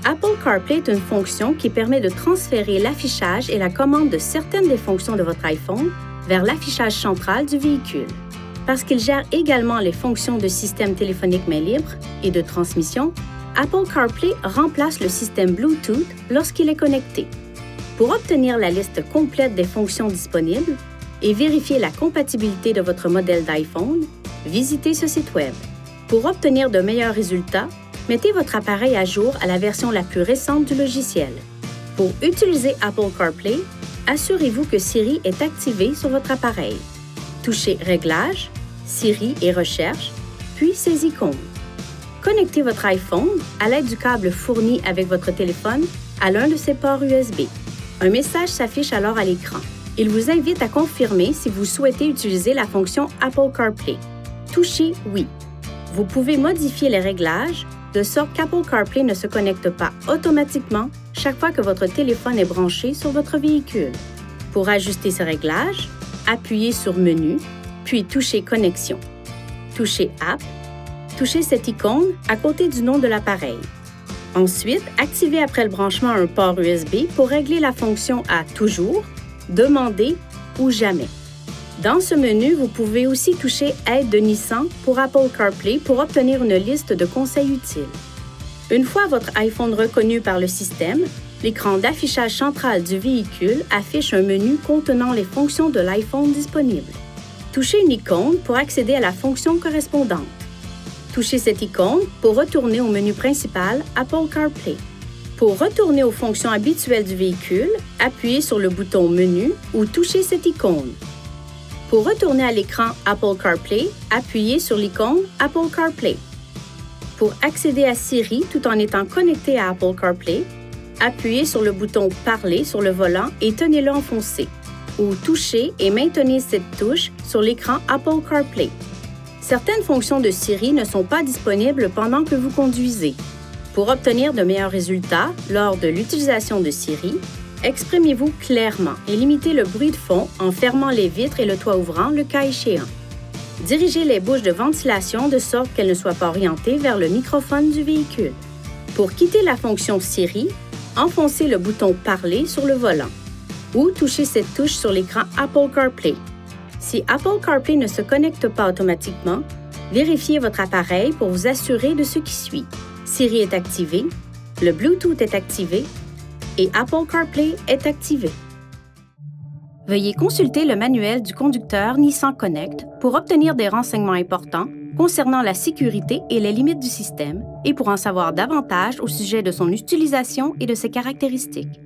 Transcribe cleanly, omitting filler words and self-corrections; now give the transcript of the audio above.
Apple CarPlay est une fonction qui permet de transférer l'affichage et la commande de certaines des fonctions de votre iPhone vers l'affichage central du véhicule. Parce qu'il gère également les fonctions de système téléphonique main libre et de transmission, Apple CarPlay remplace le système Bluetooth lorsqu'il est connecté. Pour obtenir la liste complète des fonctions disponibles et vérifier la compatibilité de votre modèle d'iPhone, visitez ce site Web. Pour obtenir de meilleurs résultats, mettez votre appareil à jour à la version la plus récente du logiciel. Pour utiliser Apple CarPlay, assurez-vous que Siri est activé sur votre appareil. Touchez Réglages, Siri et Recherche, puis ses icônes. Connectez votre iPhone à l'aide du câble fourni avec votre téléphone à l'un de ses ports USB. Un message s'affiche alors à l'écran. Il vous invite à confirmer si vous souhaitez utiliser la fonction Apple CarPlay. Touchez Oui. Vous pouvez modifier les réglages de sorte qu'Apple CarPlay ne se connecte pas automatiquement chaque fois que votre téléphone est branché sur votre véhicule. Pour ajuster ces réglages, appuyez sur Menu, puis touchez Connexion. Touchez App, touchez cette icône à côté du nom de l'appareil. Ensuite, activez après le branchement un port USB pour régler la fonction à Toujours, Demander ou Jamais. Dans ce menu, vous pouvez aussi toucher Aide de Nissan pour Apple CarPlay pour obtenir une liste de conseils utiles. Une fois votre iPhone reconnu par le système, l'écran d'affichage central du véhicule affiche un menu contenant les fonctions de l'iPhone disponibles. Touchez une icône pour accéder à la fonction correspondante. Touchez cette icône pour retourner au menu principal Apple CarPlay. Pour retourner aux fonctions habituelles du véhicule, appuyez sur le bouton Menu ou touchez cette icône. Pour retourner à l'écran Apple CarPlay, appuyez sur l'icône Apple CarPlay. Pour accéder à Siri tout en étant connecté à Apple CarPlay, appuyez sur le bouton Parler sur le volant et tenez-le enfoncé, ou touchez et maintenez cette touche sur l'écran Apple CarPlay. Certaines fonctions de Siri ne sont pas disponibles pendant que vous conduisez. Pour obtenir de meilleurs résultats lors de l'utilisation de Siri, exprimez-vous clairement et limitez le bruit de fond en fermant les vitres et le toit ouvrant le cas échéant. Dirigez les bouches de ventilation de sorte qu'elles ne soient pas orientées vers le microphone du véhicule. Pour quitter la fonction Siri, enfoncez le bouton Parler sur le volant ou touchez cette touche sur l'écran Apple CarPlay. Si Apple CarPlay ne se connecte pas automatiquement, vérifiez votre appareil pour vous assurer de ce qui suit. Siri est activé, le Bluetooth est activé et Apple CarPlay est activé. Veuillez consulter le manuel du conducteur Nissan Connect pour obtenir des renseignements importants concernant la sécurité et les limites du système et pour en savoir davantage au sujet de son utilisation et de ses caractéristiques.